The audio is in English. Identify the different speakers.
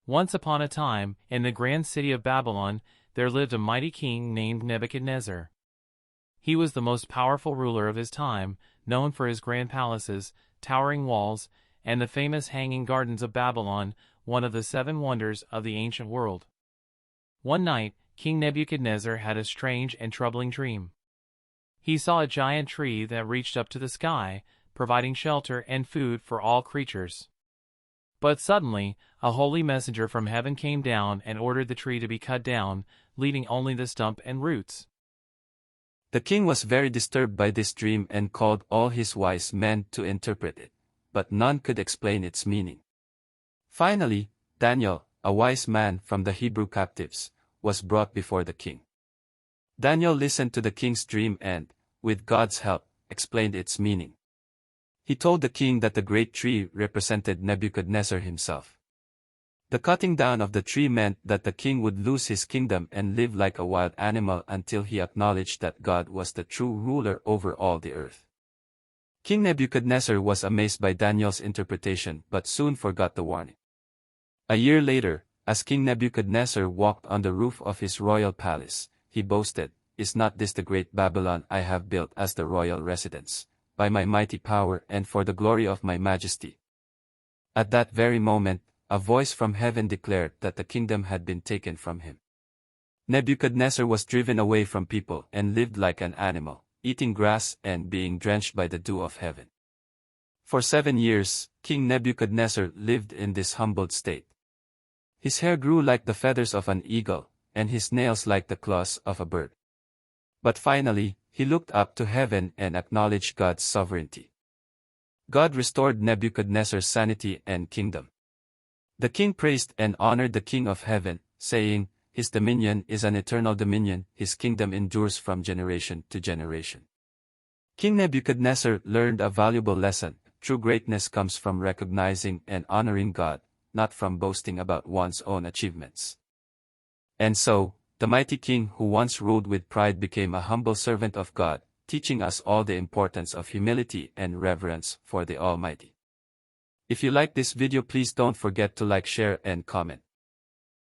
Speaker 1: Once upon a time, in the grand city of Babylon, there lived a mighty king named Nebuchadnezzar. He was the most powerful ruler of his time, known for his grand palaces, towering walls, and the famous hanging gardens of Babylon, one of the 7 wonders of the ancient world. One night, King Nebuchadnezzar had a strange and troubling dream. He saw a giant tree that reached up to the sky, providing shelter and food for all creatures. But suddenly, a holy messenger from heaven came down and ordered the tree to be cut down, leaving only the stump and roots.
Speaker 2: The king was very disturbed by this dream and called all his wise men to interpret it, but none could explain its meaning. Finally, Daniel, a wise man from the Hebrew captives, was brought before the king. Daniel listened to the king's dream and, with God's help, explained its meaning. He told the king that the great tree represented Nebuchadnezzar himself. The cutting down of the tree meant that the king would lose his kingdom and live like a wild animal until he acknowledged that God was the true ruler over all the earth. King Nebuchadnezzar was amazed by Daniel's interpretation but soon forgot the warning. A year later, as King Nebuchadnezzar walked on the roof of his royal palace, he boasted, "Is not this the great Babylon I have built as the royal residence, by my mighty power and for the glory of my majesty?" At that very moment, a voice from heaven declared that the kingdom had been taken from him. Nebuchadnezzar was driven away from people and lived like an animal, eating grass and being drenched by the dew of heaven. For 7 years, King Nebuchadnezzar lived in this humbled state. His hair grew like the feathers of an eagle, and his nails like the claws of a bird. But finally, he looked up to heaven and acknowledged God's sovereignty. God restored Nebuchadnezzar's sanity and kingdom. The king praised and honored the King of heaven, saying, "His dominion is an eternal dominion, his kingdom endures from generation to generation." King Nebuchadnezzar learned a valuable lesson. True greatness comes from recognizing and honoring God, not from boasting about one's own achievements. And so, the mighty king who once ruled with pride became a humble servant of God, teaching us all the importance of humility and reverence for the Almighty. If you like this video, please don't forget to like, share, and comment.